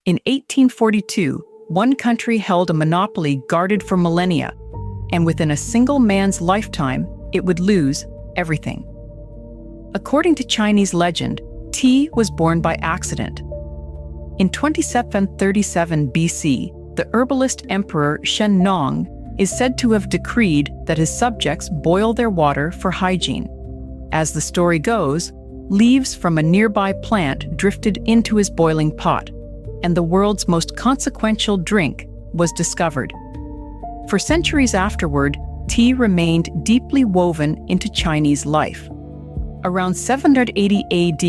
In 1842, one country held a monopoly guarded for millennia, and within a single man's lifetime, it would lose everything. According to Chinese legend, tea was born by accident. In 2737 BC, the herbalist Emperor Shen Nong is said to have decreed that his subjects boil their water for hygiene. As the story goes, leaves from a nearby plant drifted into his boiling pot, and the world's most consequential drink was discovered. For centuries afterward, tea remained deeply woven into Chinese life. Around 780 AD,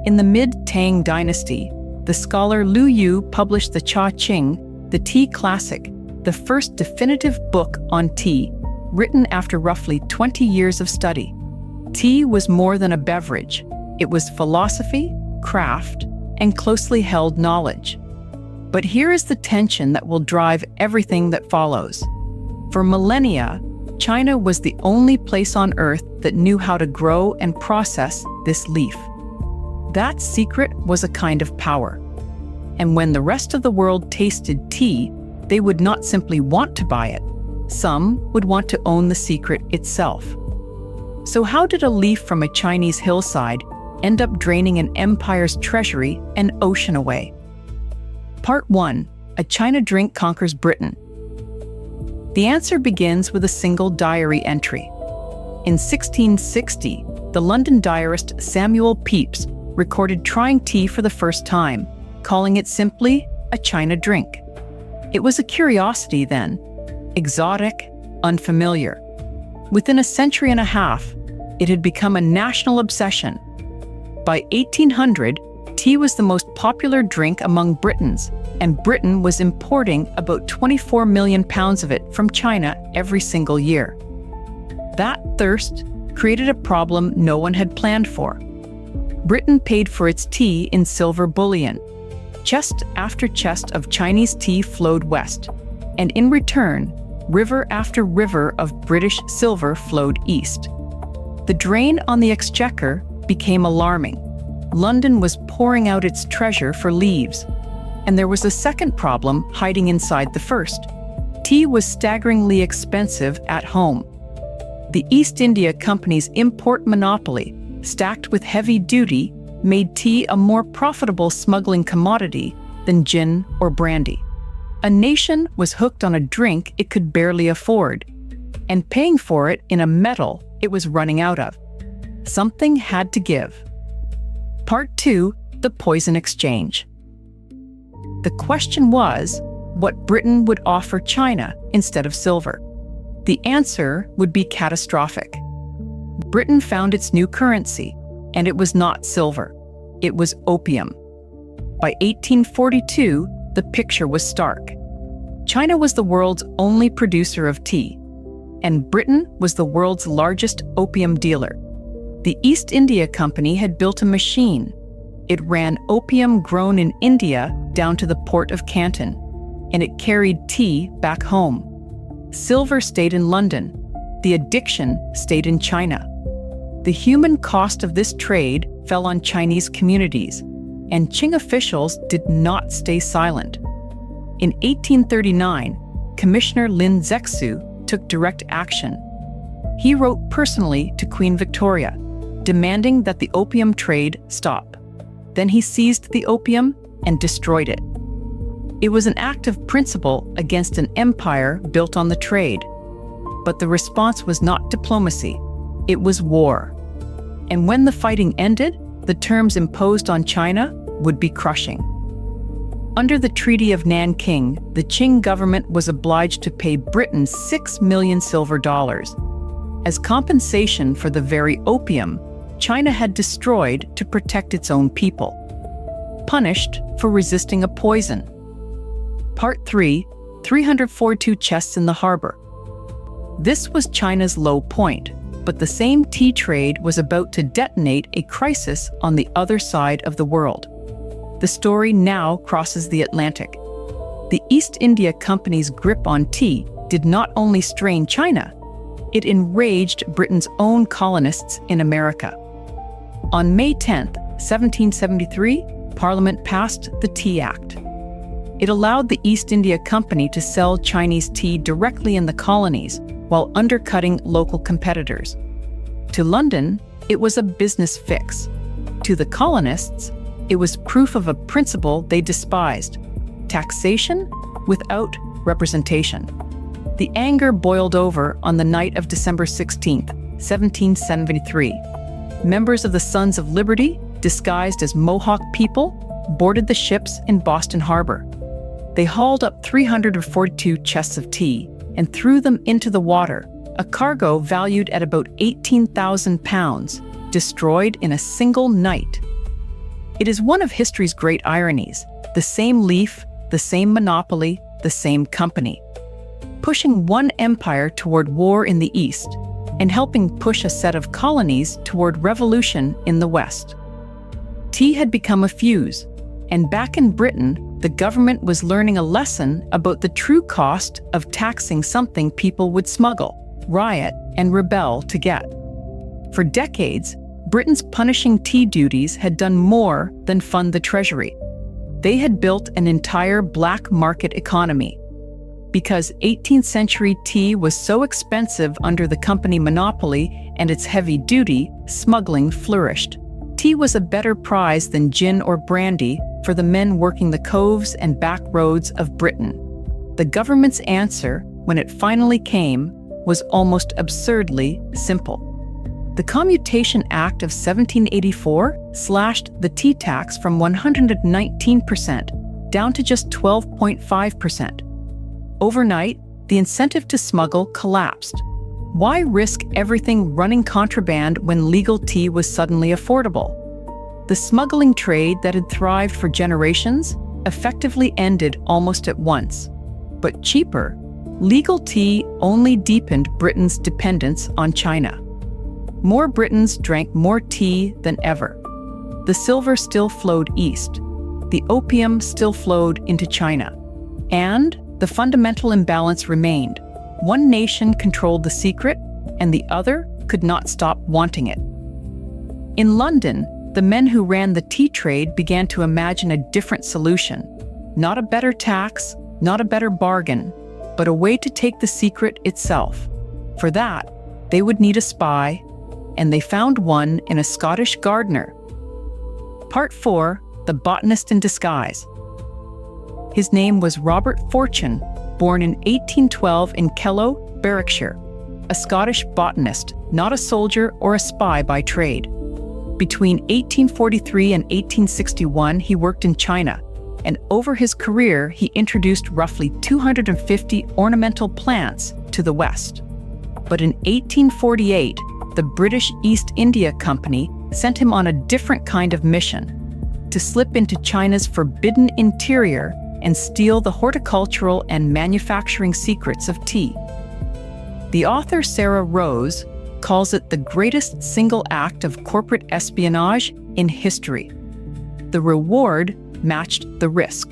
in the mid-Tang dynasty, the scholar Lu Yu published the Qing, the tea classic, the first definitive book on tea, written after roughly 20 years of study. Tea was more than a beverage. It was philosophy, craft, and closely held knowledge. But here is the tension that will drive everything that follows. For millennia, China was the only place on Earth that knew how to grow and process this leaf. That secret was a kind of power. And when the rest of the world tasted tea, they would not simply want to buy it. Some would want to own the secret itself. So how did a leaf from a Chinese hillside end up draining an empire's treasury an ocean away? Part 1. A China drink conquers Britain. The answer begins with a single diary entry. In 1660, the London diarist Samuel Pepys recorded trying tea for the first time, calling it simply a China drink. It was a curiosity then, exotic, unfamiliar. Within a century and a half, it had become a national obsession. By 1800, tea was the most popular drink among Britons, and Britain was importing about 24 million pounds of it from China every single year. That thirst created a problem no one had planned for. Britain paid for its tea in silver bullion. Chest after chest of Chinese tea flowed west, and in return, river after river of British silver flowed east. The drain on the exchequer became alarming. London was pouring out its treasure for leaves. And there was a second problem hiding inside the first. Tea was staggeringly expensive at home. The East India Company's import monopoly, stacked with heavy duty, made tea a more profitable smuggling commodity than gin or brandy. A nation was hooked on a drink it could barely afford, and paying for it in a metal it was running out of. Something had to give. Part 2. The Poison Exchange. The question was, what Britain would offer China instead of silver? The answer would be catastrophic. Britain found its new currency, and it was not silver. It was opium. By 1842, the picture was stark. China was the world's only producer of tea, and Britain was the world's largest opium dealer. The East India Company had built a machine. It ran opium grown in India down to the port of Canton, and it carried tea back home. Silver stayed in London. The addiction stayed in China. The human cost of this trade fell on Chinese communities, and Qing officials did not stay silent. In 1839, Commissioner Lin Zexu took direct action. He wrote personally to Queen Victoria, demanding that the opium trade stop. Then he seized the opium and destroyed it. It was an act of principle against an empire built on the trade. But the response was not diplomacy, it was war. And when the fighting ended, the terms imposed on China would be crushing. Under the Treaty of Nanking, the Qing government was obliged to pay Britain 6 million silver dollars. As compensation for the very opium China had destroyed to protect its own people. Punished for resisting a poison. Part 3. 342 chests in the harbor. This was China's low point, but the same tea trade was about to detonate a crisis on the other side of the world. The story now crosses the Atlantic. The East India Company's grip on tea did not only strain China, it enraged Britain's own colonists in America. On May 10, 1773, Parliament passed the Tea Act. It allowed the East India Company to sell Chinese tea directly in the colonies while undercutting local competitors. To London, it was a business fix. To the colonists, it was proof of a principle they despised: taxation without representation. The anger boiled over on the night of December 16, 1773. Members of the Sons of Liberty, disguised as Mohawk people, boarded the ships in Boston Harbor. They hauled up 342 chests of tea and threw them into the water, a cargo valued at about 18,000 pounds, destroyed in a single night. It is one of history's great ironies: the same leaf, the same monopoly, the same company, pushing one empire toward war in the East and helping push a set of colonies toward revolution in the West. Tea had become a fuse, and back in Britain, the government was learning a lesson about the true cost of taxing something people would smuggle, riot, and rebel to get. For decades, Britain's punishing tea duties had done more than fund the treasury. They had built an entire black market economy. Because 18th century tea was so expensive under the company monopoly and its heavy duty, smuggling flourished. Tea was a better prize than gin or brandy for the men working the coves and back roads of Britain. The government's answer, when it finally came, was almost absurdly simple. The Commutation Act of 1784 slashed the tea tax from 119% down to just 12.5%. Overnight, the incentive to smuggle collapsed. Why risk everything running contraband when legal tea was suddenly affordable? The smuggling trade that had thrived for generations effectively ended almost at once. But cheaper, legal tea only deepened Britain's dependence on China. More Britons drank more tea than ever. The silver still flowed east. The opium still flowed into China. And the fundamental imbalance remained. One nation controlled the secret, and the other could not stop wanting it. In London, the men who ran the tea trade began to imagine a different solution. Not a better tax, not a better bargain, but a way to take the secret itself. For that, they would need a spy, and they found one in a Scottish gardener. Part 4, The Botanist in Disguise. His name was Robert Fortune, born in 1812 in Kellow, Berwickshire, a Scottish botanist, not a soldier or a spy by trade. Between 1843 and 1861, he worked in China, and over his career, he introduced roughly 250 ornamental plants to the West. But in 1848, the British East India Company sent him on a different kind of mission: to slip into China's forbidden interior and steal the horticultural and manufacturing secrets of tea. The author Sarah Rose calls it the greatest single act of corporate espionage in history. The reward matched the risk.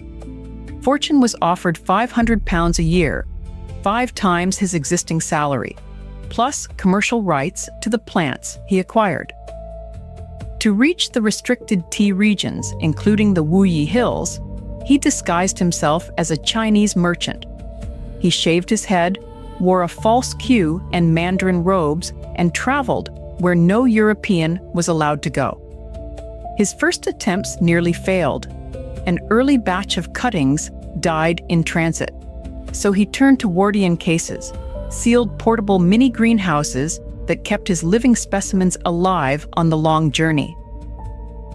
Fortune was offered £500 a year, 5 times his existing salary, plus commercial rights to the plants he acquired. To reach the restricted tea regions, including the Wuyi Hills, he disguised himself as a Chinese merchant. He shaved his head, wore a false queue and Mandarin robes, and traveled where no European was allowed to go. His first attempts nearly failed. An early batch of cuttings died in transit. So he turned to Wardian cases, sealed portable mini greenhouses that kept his living specimens alive on the long journey.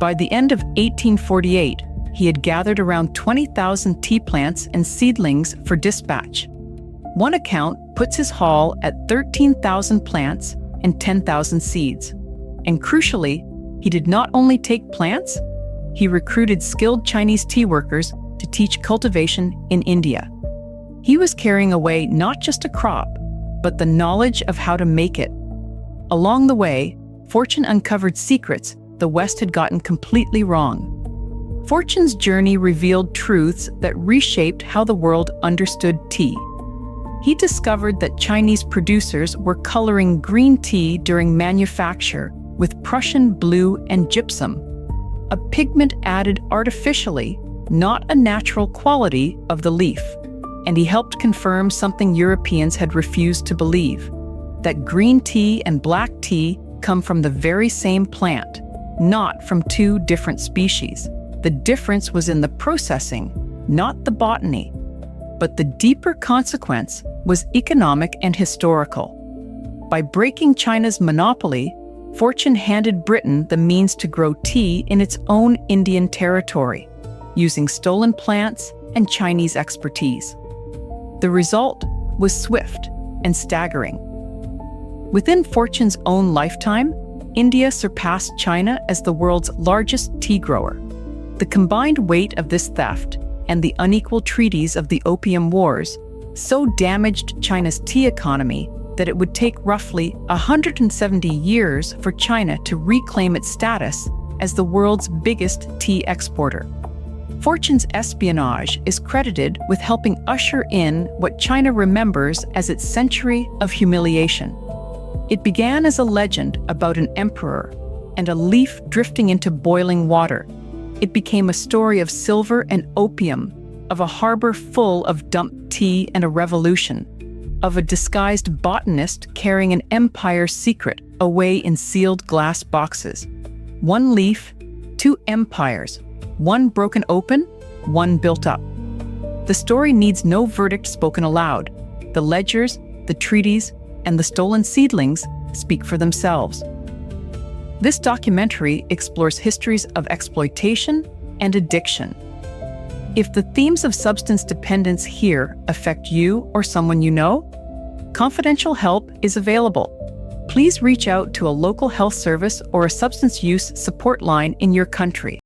By the end of 1848, he had gathered around 20,000 tea plants and seedlings for dispatch. One account puts his haul at 13,000 plants and 10,000 seeds. And crucially, he did not only take plants, he recruited skilled Chinese tea workers to teach cultivation in India. He was carrying away not just a crop, but the knowledge of how to make it. Along the way, Fortune uncovered secrets the West had gotten completely wrong. Fortune's journey revealed truths that reshaped how the world understood tea. He discovered that Chinese producers were coloring green tea during manufacture with Prussian blue and gypsum, a pigment added artificially not a natural quality of the leaf. And he helped confirm something Europeans had refused to believe, that green tea and black tea come from the very same plant, not from two different species. The difference was in the processing, not the botany. But the deeper consequence was economic and historical. By breaking China's monopoly, Fortune handed Britain the means to grow tea in its own Indian territory, using stolen plants and Chinese expertise. The result was swift and staggering. Within Fortune's own lifetime, India surpassed China as the world's largest tea grower. The combined weight of this theft and the unequal treaties of the Opium Wars so damaged China's tea economy that it would take roughly 170 years for China to reclaim its status as the world's biggest tea exporter. Fortune's espionage is credited with helping usher in what China remembers as its century of humiliation. It began as a legend about an emperor and a leaf drifting into boiling water. It became a story of silver and opium, of a harbor full of dumped tea and a revolution, of a disguised botanist carrying an empire's secret away in sealed glass boxes. One leaf, two empires, one broken open, one built up. The story needs no verdict spoken aloud. The ledgers, the treaties, and the stolen seedlings speak for themselves. This documentary explores histories of exploitation and addiction. If the themes of substance dependence here affect you or someone you know, confidential help is available. Please reach out to a local health service or a substance use support line in your country.